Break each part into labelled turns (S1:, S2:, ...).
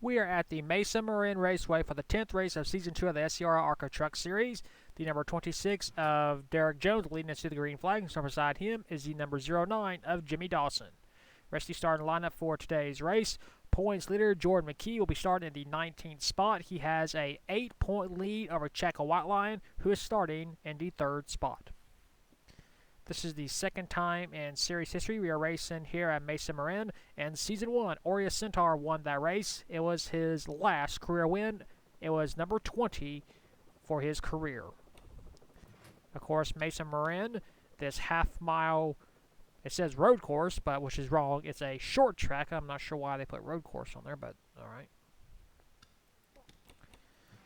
S1: We are at the Mesa Marin Raceway for the 10th race of Season 2 of the SCRL ARCA Truck Series. The number 26 of Derek Jones leading us to the green flag, and so beside him is the number 09 of Jimmy Dawson. Rest of the starting lineup for today's race. Points leader Jordan McKee will be starting in the 19th spot. He has a 8-point lead over Checa Whitelion, who is starting in the 3rd spot. This is the second time in series history we are racing here at Mesa Marin. And Season 1, Aureus Centaur won that race. It was his last career win. It was number 20 for his career. Of course, Mesa Marin, this half-mile, it says road course, but which is wrong. It's a short track. I'm not sure why they put road course on there, but all right.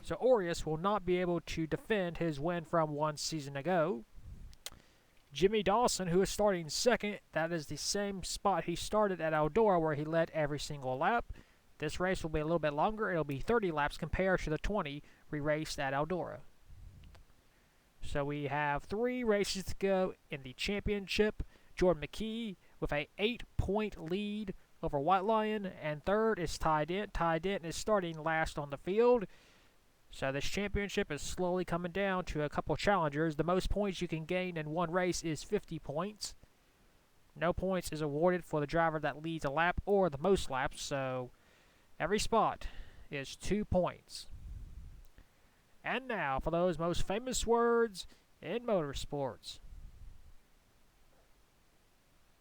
S1: So Aureus will not be able to defend his win from one season ago. Jimmy Dawson, who is starting second, that is the same spot he started at Eldora where he led every single lap. This race will be a little bit longer. It'll be 30 laps compared to the 20 we raced at Eldora. So we have 3 races to go in the championship. Jordan McKee with a 8-point lead over Whitelion, and third is Ty Dent. Ty Dent is starting last on the field. So this championship is slowly coming down to a couple challengers. The most points you can gain in one race is 50 points. No points is awarded for the driver that leads a lap or the most laps, so every spot is 2 points. And now for those most famous words in motorsports.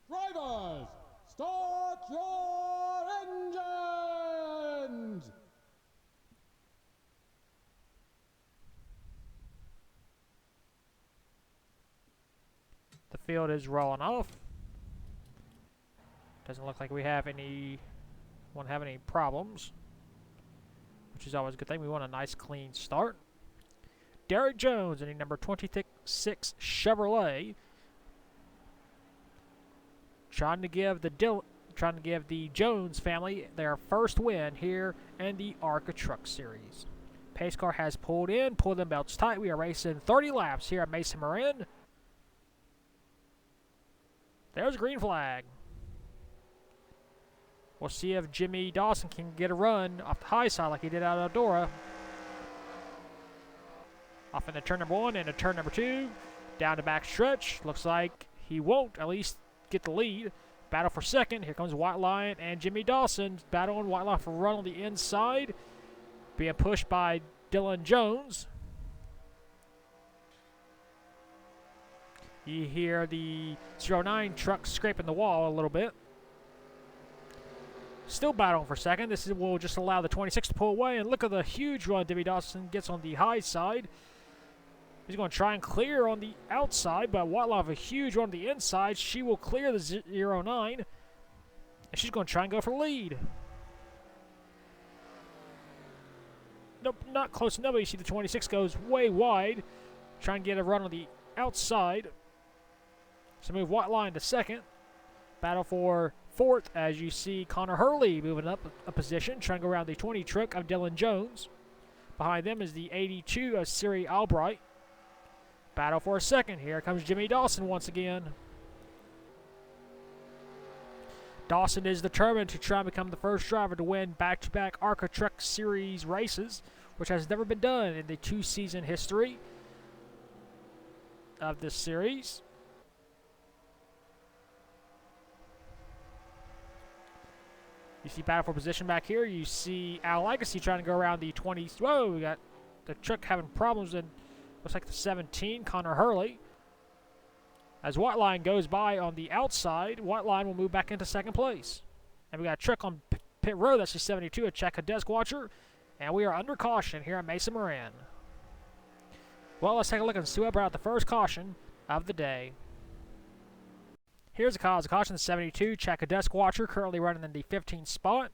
S2: Drivers, start your engines!
S1: The field is rolling off. Doesn't look like we have any problems, which is always a good thing. We want a nice clean start. Derek Jones in the number 26 Chevrolet, trying to give the Jones family their first win here in the ARCA Truck Series. Pace car has pulled in, pulled them belts tight. We are racing 30 laps here at Mesa Marin. There's a green flag. We'll see if Jimmy Dawson can get a run off the high side like he did out of Eldora. Off into turn number 1 and turn number 2. Down the back stretch. Looks like he won't at least get the lead. Battle for second. Here comes Whitelion and Jimmy Dawson. Battling Whitelion for a run on the inside. Being pushed by Dylan Jones. You hear the 09 truck scraping the wall a little bit. Still battling for second. This will just allow the 26 to pull away. And look at the huge run Jimmy Dawson gets on the high side. He's going to try and clear on the outside, but Whitelion have a huge run on the inside. She will clear the 09. And she's going to try and go for the lead. Nope, not close enough. You see the 26 goes way wide. Trying to get a run on the outside. So move Whitelion to second. Battle for fourth as you see Connor Hurley moving up a position, trying to go around the 20 truck of Dylan Jones. Behind them is the 82 of Siri Albright. Battle for a second. Here comes Jimmy Dawson once again. Dawson is determined to try and become the first driver to win back-to-back ARCA Truck Series races, which has never been done in the 2-season history of this series. You see battle for position back here. You see Al Legacy trying to go around the 20. Whoa, we got the truck having problems in, looks like the 17, Connor Hurley. As Whitelion goes by on the outside, Whitelion will move back into second place. And we got a truck on pit road. That's the 72, a Checa Desk Watcher. And we are under caution here at Mesa Marin. Well, let's take a look and see what brought out the first caution of the day. Here's the cause of caution, the 72, Checa Desk Watcher, currently running in the 15th spot.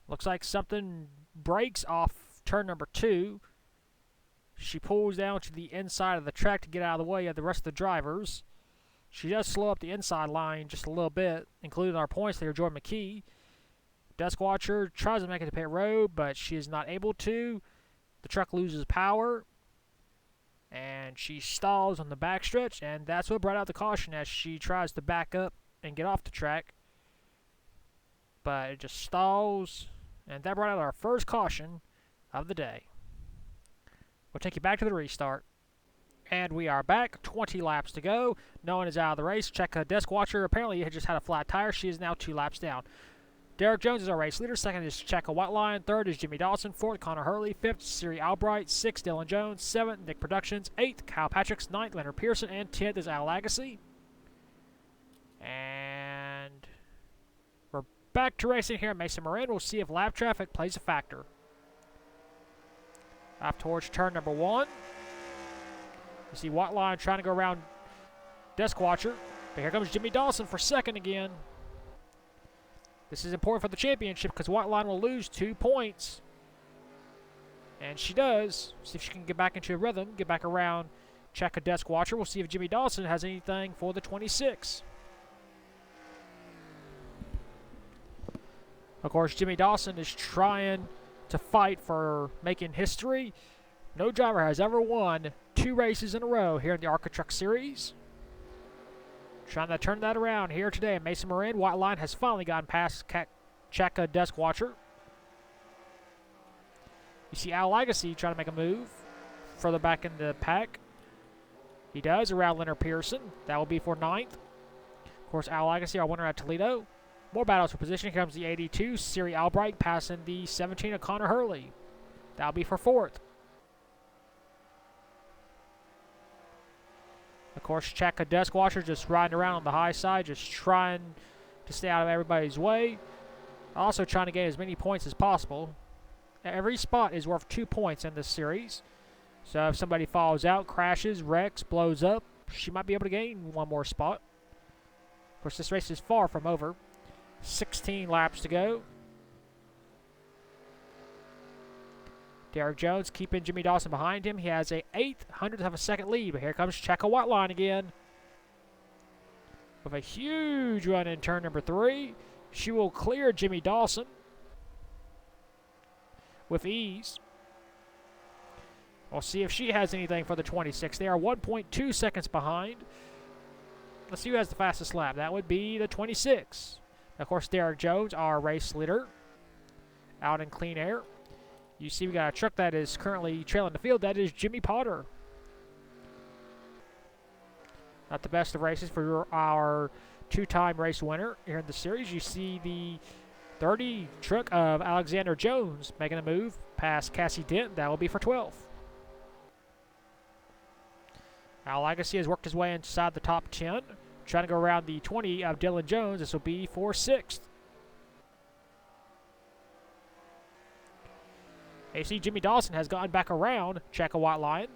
S1: Looks like something breaks off turn number 2. She pulls down to the inside of the track to get out of the way of the rest of the drivers. She does slow up the inside line just a little bit, including our points leader, Jordan McKee. Desk Watcher tries to make it to pit road, but she is not able to. The truck loses power. And she stalls on the backstretch, and that's what brought out the caution as she tries to back up and get off the track. But it just stalls, And that brought out our first caution of the day. We'll take you back to the restart. And we are back. 20 laps to go. No one is out of the race. Check a desk watcher. Apparently, had just had a flat tire. She is now 2 laps down. Derek Jones is our race leader. Second is Checka Whiteline. Third is Jimmy Dawson. Fourth, Connor Hurley. Fifth, Siri Albright. Sixth, Dylan Jones. Seventh, Nick Productions. Eighth, Kyle Patrick. Ninth, Leonard Pearson. And 10th is Al Agassi. And we're back to racing here at Mesa Marin. We'll see if lap traffic plays a factor. Off towards turn number 1. You see Whiteline trying to go around Desk Watcher. But here comes Jimmy Dawson for second again. This is important for the championship because Whiteline will lose 2 points. And she does. See if she can get back into a rhythm, get back around, check a Desk Watcher. We'll see if Jimmy Dawson has anything for the 26. Of course, Jimmy Dawson is trying to fight for making history. No driver has ever won 2 races in a row here in the ARCA Truck Series. Trying to turn that around here today at Mesa Marin. Whiteline has finally gotten past Checka Desk Watcher. You see Al Agassi trying to make a move further back in the pack. He does around Leonard Pearson. That will be for 9th. Of course, Al Agassi, our winner at Toledo. More battles for position. Here comes the 82, Siri Albright, passing the 17 of Connor Hurley. That will be for 4th. Of course, Checka Desk Watcher just riding around on the high side, just trying to stay out of everybody's way. Also trying to get as many points as possible. Every spot is worth 2 points in this series. So if somebody falls out, crashes, wrecks, blows up, she might be able to gain 1 more spot. Of course, this race is far from over. 16 laps to go. Derek Jones keeping Jimmy Dawson behind him. He has a 0.08 of a second lead, but here comes Checka Whiteline again. With a huge run in turn number 3. She will clear Jimmy Dawson with ease. We'll see if she has anything for the 26. They are 1.2 seconds behind. Let's see who has the fastest lap. That would be the 26. Of course, Derek Jones, our race leader, out in clean air. You see we got a truck that is currently trailing the field. That is Jimmy Potter. Not the best of races for our 2-time race winner here in the series. You see the 30 truck of Alexander Jones making a move past Cassie Dent. That will be for 12th. Al Agassi has worked his way inside the top 10. Trying to go around the 20 of Dylan Jones. This will be for 6th. You see Jimmy Dawson has gotten back around Checka Whiteline.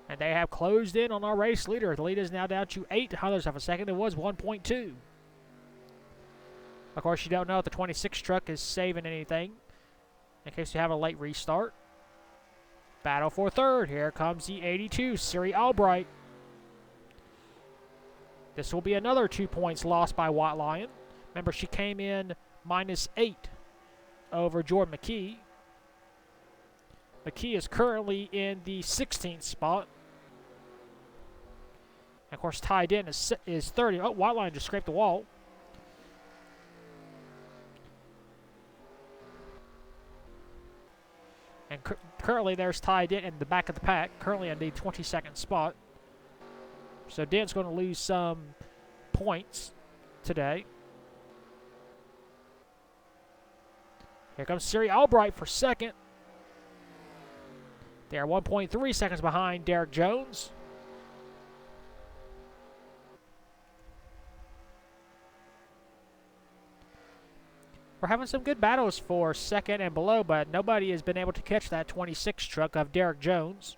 S1: And they have closed in on our race leader. The lead is now down to 0.08 of a second. It was 1.2. Of course, you don't know if the 26 truck is saving anything in case you have a late restart. Battle for 3rd. Here comes the 82, Siri Albright. This will be another 2 points lost by Whiteline. Remember, she came in -8 over Jordan McKee. McKee is currently in the 16th spot. And of course, tied in is 30. Oh, Whiteline just scraped the wall. And currently there's tied in the back of the pack, currently in the 22nd spot. So Dent's going to lose some points today. Here comes Siri Albright for 2nd. They are 1.3 seconds behind Derek Jones. We're having some good battles for 2nd and below, but nobody has been able to catch that 26 truck of Derek Jones.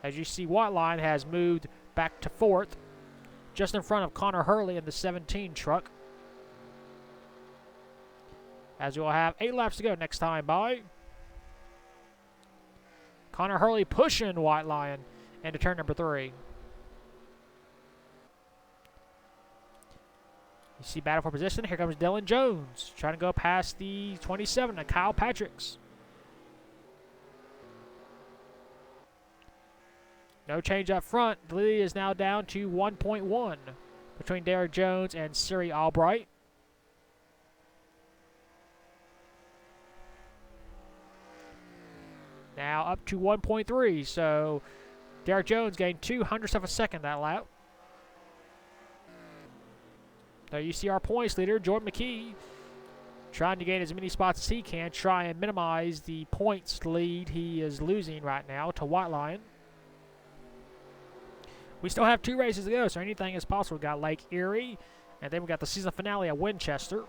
S1: As you see, Whiteline has moved back to 4th, just in front of Connor Hurley in the 17 truck. As we'll have 8 laps to go next time by. Connor Hurley pushing Whiteline into turn number 3. You see battle for position. Here comes Dylan Jones trying to go past the 27 of Kyle Patrick's. No change up front. The lead is now down to 1.1 between Derek Jones and Siri Albright. Now up to 1.3, so Derek Jones gained 200ths of a second that lap. There you see our points leader, Jordan McKee, trying to gain as many spots as he can, try and minimize the points lead he is losing right now to White Lion. We still have 2 races to go, so anything is possible. We've got Lake Erie, and then we got the season finale at Winchester.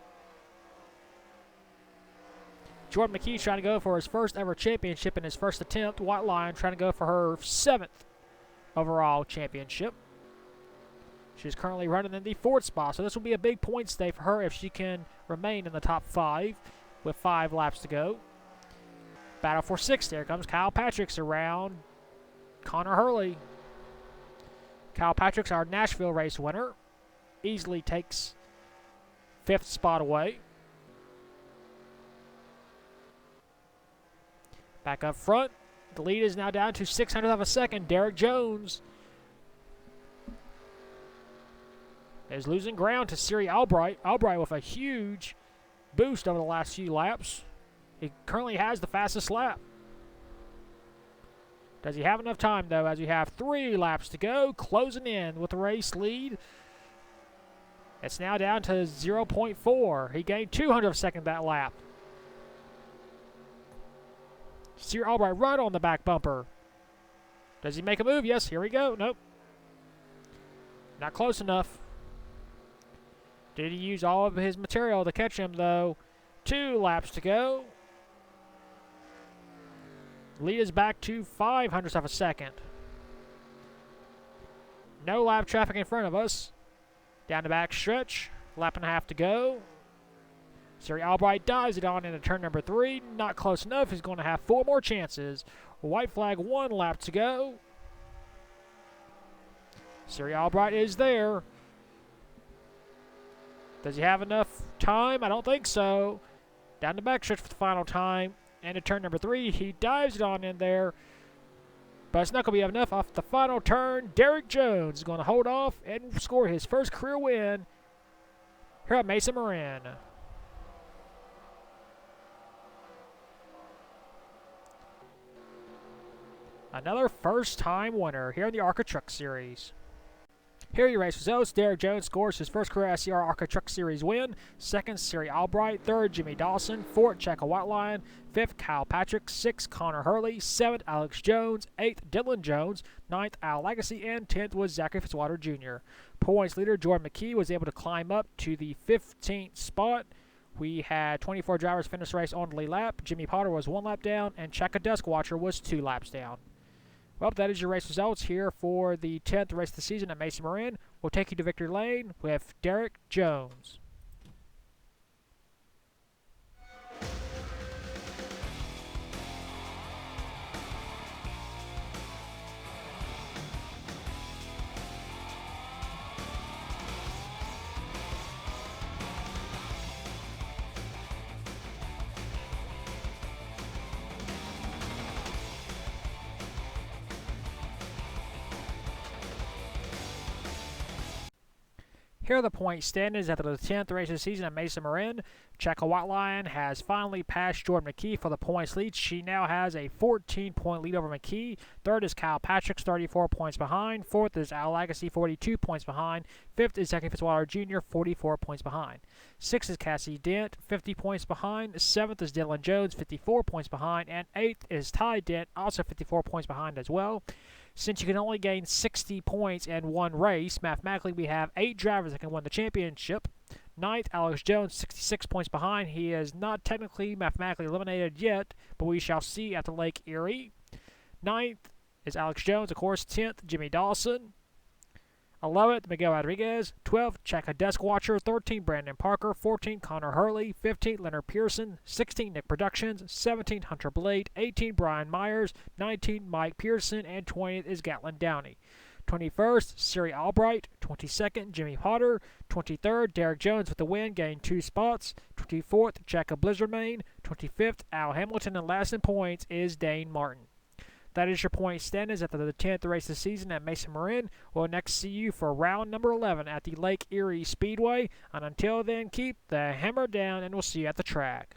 S1: Jordan McKee trying to go for his first ever championship in his first attempt. White Lion trying to go for her 7th overall championship. She's currently running in the 4th spot, so this will be a big points day for her if she can remain in the top 5 with 5 laps to go. Battle for 6th. There comes Kyle Patrick's around Connor Hurley. Kyle Patrick's our Nashville race winner. Easily takes 5th spot away. Back up front. The lead is now down to 600th of a second. Derek Jones is losing ground to Siri Albright. Albright with a huge boost over the last few laps. He currently has the fastest lap. Does he have enough time, though, as we have 3 laps to go, closing in with the race lead. It's now down to 0.4. He gained 200 of a second that lap. Siri Albright right on the back bumper. Does he make a move? Yes, here we go. Nope. Not close enough. Did he use all of his material to catch him, though? 2 laps to go. Lead is back to 500ths of a second. No lap traffic in front of us. Down the back stretch. Lap and a half to go. Siri Albright dives it on into turn number 3. Not close enough. He's going to have 4 more chances. White flag, 1 lap to go. Siri Albright is there. Does he have enough time? I don't think so. Down the back stretch for the final time. And to turn number 3, he dives it on in there. But it's not going to be enough off the final turn. Derek Jones is going to hold off and score his first career win here at Mesa Marin. Another first-time winner here in the ARCA Truck Series. Here are your race results. Derek Jones scores his first career SCRL ARCA Truck Series win. 2nd, Siri Albright. 3rd, Jimmy Dawson. 4th, Checo White Lion. 5th, Kyle Patrick. 6th, Connor Hurley. 7th, Alex Jones. 8th, Dylan Jones. 9th, Al Legacy. And 10th was Zachary Fitzwater Jr. Points leader Jordan McKee was able to climb up to the 15th spot. We had 24 drivers finish the race on the lead lap. Jimmy Potter was 1 lap down, and Chaka Duskwatcher was 2 laps down. Well, that is your race results here for the 10th race of the season at Mesa Marin. We'll take you to victory lane with Derek Jones. Here are the point standings after the 10th race of the season at Mesa Marin. Chaka White Lion has finally passed Jordan McKee for the points lead. She now has a 14-point lead over McKee. 3rd is Kyle Patrick's 34 points behind. 4th is Al Legacy, 42 points behind. 5th is Zachary Fitzwater Jr., 44 points behind. 6th is Cassie Dent, 50 points behind. 7th is Dylan Jones, 54 points behind. And 8th is Ty Dent, also 54 points behind as well. Since you can only gain 60 points in one race, mathematically we have 8 drivers that can win the championship. 9th, Alex Jones, 66 points behind. He is not technically mathematically eliminated yet, but we shall see after Lake Erie. 9th is Alex Jones, of course. 10th, Jimmy Dawson. 11th, Miguel Rodriguez. 12th, Chaka Duskwatcher. 13th, Brandon Parker. 14th, Connor Hurley. 15th, Leonard Pearson. 16th, Nick Productions. 17th, Hunter Blade. 18th, Brian Myers. 19th, Mike Pearson. And 20th is Gatlin Downey. 21st, Siri Albright. 22nd, Jimmy Potter. 23rd, Derek Jones with the win, gained 2 spots. 24th, Jacob Blizzardmain. 25th, Al Hamilton. And last in points is Dane Martin. That is your point standings after the 10th race of the season at Mesa Marin. We'll next see you for round number 11 at the Lake Erie Speedway. And until then, keep the hammer down, and we'll see you at the track.